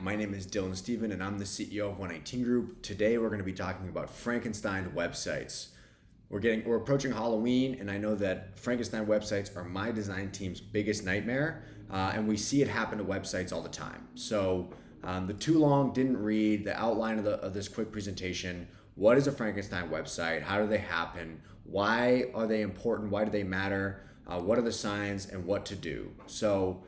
My name is Dylan Steven and I'm the CEO of 118 Group. Today we're going to be talking about Frankenstein websites. We're approaching Halloween, and I know that Frankenstein websites are my design team's biggest nightmare, and we see it happen to websites all the time. So the too long didn't read the outline of this quick presentation. What is a Frankenstein website? How do they happen? Why are they important? Why do they matter? What are the signs and what to do? So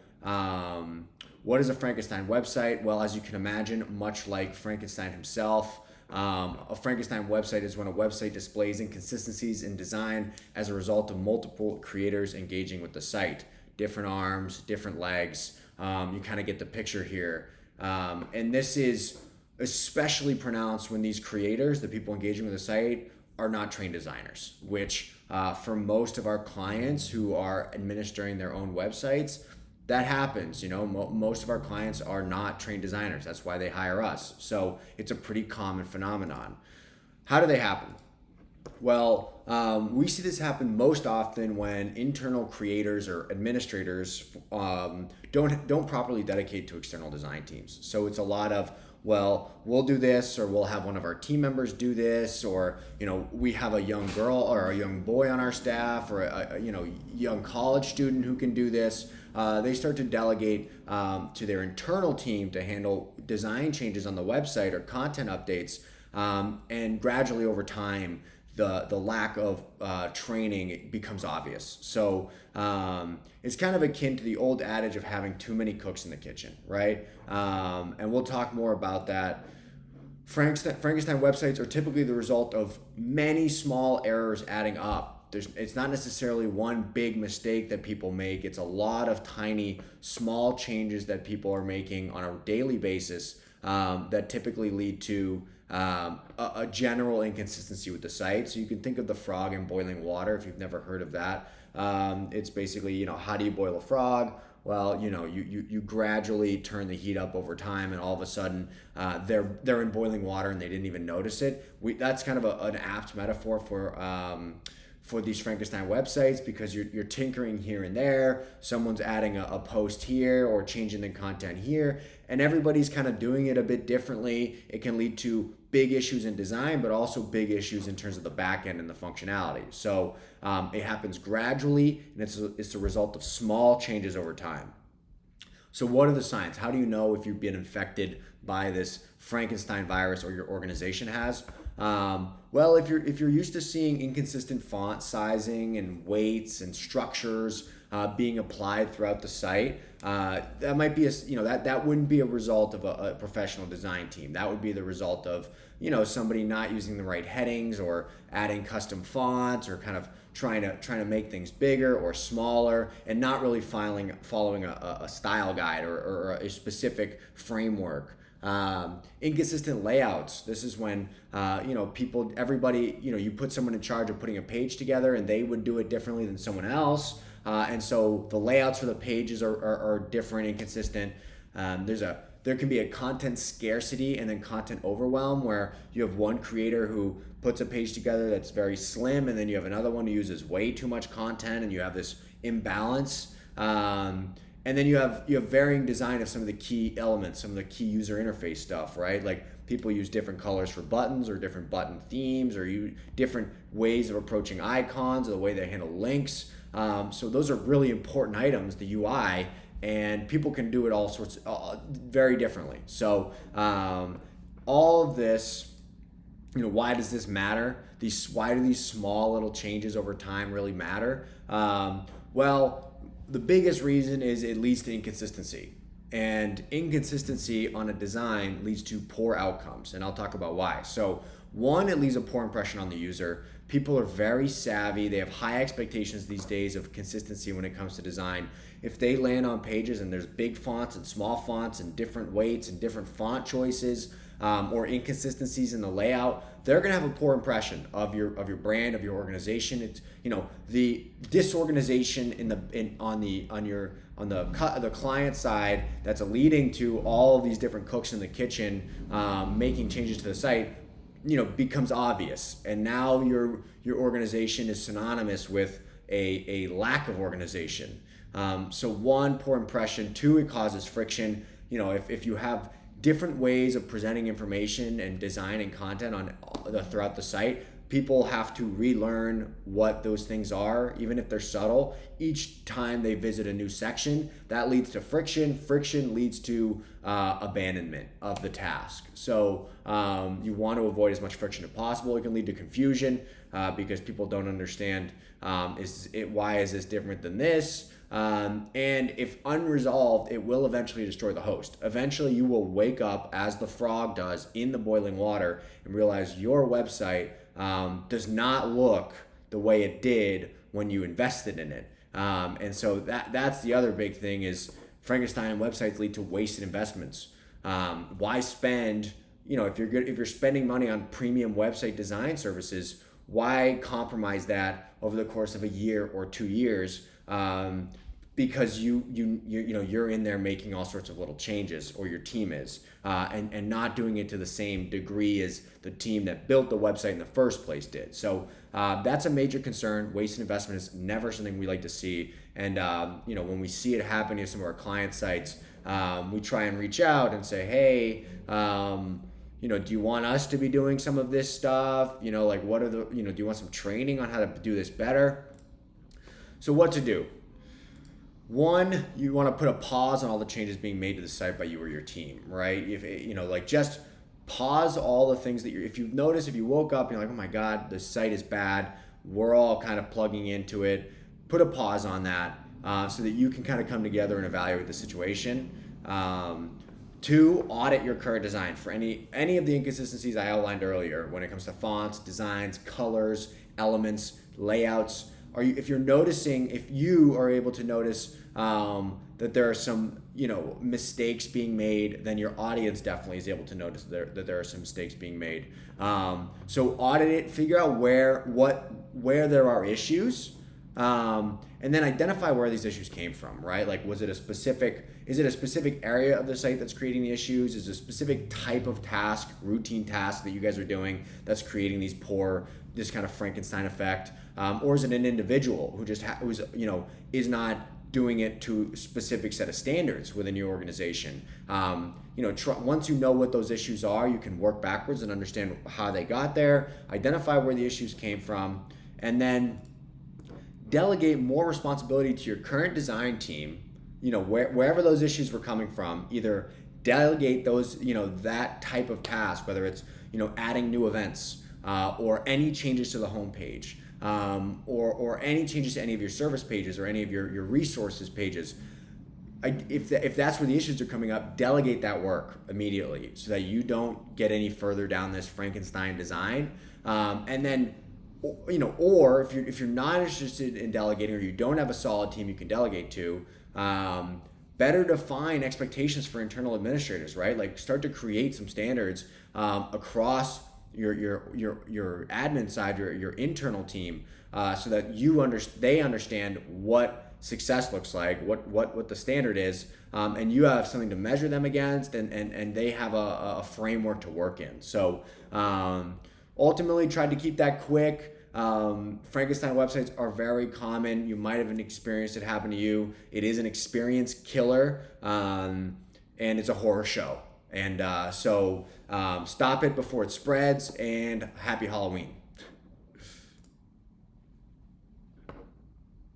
what is a Frankenstein website? Well, as you can imagine, much like Frankenstein himself, a Frankenstein website is when a website displays inconsistencies in design as a result of multiple creators engaging with the site. Different arms, different legs. You kind of get the picture here. And this is especially pronounced when these creators, the people engaging with the site, are not trained designers, which for most of our clients who are administering their own websites, that happens. Most of our clients are not trained designers. That's why they hire us. So it's a pretty common phenomenon. How do they happen? Well, we see this happen most often when internal creators or administrators don't properly dedicate to external design teams. So it's a lot of, well, we'll do this, or we'll have one of our team members do this, or we have a young girl or a young boy on our staff, or a young college student who can do this. They start to delegate to their internal team to handle design changes on the website or content updates, and gradually over time, the lack of training becomes obvious. So it's kind of akin to the old adage of having too many cooks in the kitchen, right? And we'll talk more about that. Frankenstein websites are typically the result of many small errors adding up. It's not necessarily one big mistake that people make. It's a lot of tiny, small changes that people are making on a daily basis that typically lead to a general inconsistency with the site. So you can think of the frog in boiling water if you've never heard of that. It's basically, how do you boil a frog? Well, you gradually turn the heat up over time, and all of a sudden they're in boiling water and they didn't even notice it. That's kind of an apt metaphor for these Frankenstein websites, because you're tinkering here and there. Someone's adding a post here or changing the content here, and everybody's kind of doing it a bit differently. It can lead to big issues in design, but also big issues in terms of the back end and the functionality. So it happens gradually, and it's a result of small changes over time. So what are the signs? How do you know if you've been infected by this Frankenstein virus, or your organization has? Well, if you're used to seeing inconsistent font sizing and weights and structures being applied throughout the site, that might be that wouldn't be a result of a professional design team. That would be the result of somebody not using the right headings, or adding custom fonts, or kind of trying to make things bigger or smaller, and not really following a style guide or a specific framework. Inconsistent layouts. This is when everybody, you put someone in charge of putting a page together, and they would do it differently than someone else, and so the layouts for the pages are different, inconsistent. There can be a content scarcity and then content overwhelm, where you have one creator who puts a page together that's very slim, and then you have another one who uses way too much content, and you have this imbalance. And then you have varying design of some of the key elements, some of the key user interface stuff, right? Like people use different colors for buttons, or different button themes, or different ways of approaching icons, or the way they handle links. So those are really important items, the UI, and people can do it very differently. So all of this, why does this matter? Why do these small little changes over time really matter? Well, the biggest reason is it leads to inconsistency. And inconsistency on a design leads to poor outcomes. And I'll talk about why. So one, it leaves a poor impression on the user. People are very savvy. They have high expectations these days of consistency when it comes to design. If they land on pages and there's big fonts and small fonts and different weights and different font choices, or inconsistencies in the layout, they're going to have a poor impression of your brand, of your organization. It's the disorganization on the client side that's leading to all of these different cooks in the kitchen making changes to the site, becomes obvious, and now your organization is synonymous with a lack of organization. So one, poor impression. Two, it causes friction. If you have different ways of presenting information and design and content throughout the site. People have to relearn what those things are, even if they're subtle. Each time they visit a new section, that leads to friction. Friction leads to abandonment of the task. So you want to avoid as much friction as possible. It can lead to confusion because people don't understand why is this different than this? And if unresolved, it will eventually destroy the host. Eventually, you will wake up as the frog does in the boiling water and realize your website does not look the way it did when you invested in it. And so that's the other big thing is Frankenstein websites lead to wasted investments. Why spend, if you're spending money on premium website design services, why compromise that over the course of a year or 2 years? Because you're in there making all sorts of little changes, or your team is, and not doing it to the same degree as the team that built the website in the first place did. So that's a major concern. Wasted investment is never something we like to see. And when we see it happening to some of our client sites, we try and reach out and say, hey, do you want us to be doing some of this stuff? What are do you want some training on how to do this better? So what to do? One, you want to put a pause on all the changes being made to the site by you or your team, right? If just pause all the things that if you woke up and you're like, oh my God, the site is bad, we're all kind of plugging into it, put a pause on that so that you can kind of come together and evaluate the situation. 2, audit your current design for any of the inconsistencies I outlined earlier when it comes to fonts, designs, colors, elements, layouts. If you are able to notice that there are some mistakes being made, then your audience definitely is able to notice that there are some mistakes being made. So audit it, figure out where there are issues, and then identify where these issues came from, right? Like, is it a specific area of the site that's creating the issues? Is it a specific type of task, routine task that you guys are doing that's creating this kind of Frankenstein effect? Or is it an individual who is not doing it to a specific set of standards within your organization? Once you know what those issues are, you can work backwards and understand how they got there, identify where the issues came from, and then delegate more responsibility to your current design team. Wherever those issues were coming from, either delegate those, that type of task, whether it's, adding new events or any changes to the homepage. Or any changes to any of your service pages or any of your resources pages. If that's where the issues are coming up, delegate that work immediately so that you don't get any further down this Frankenstein design. And then, or if you're not interested in delegating, or you don't have a solid team you can delegate to, better define expectations for internal administrators, right? Like, start to create some standards across your admin side, your internal team, so that they understand what success looks like, what the standard is, and you have something to measure them against, and they have a framework to work in. So ultimately, tried to keep that quick. Frankenstein websites are very common. You might have experienced it happen to you. It is an experience killer, and it's a horror show. And so stop it before it spreads, and happy Halloween.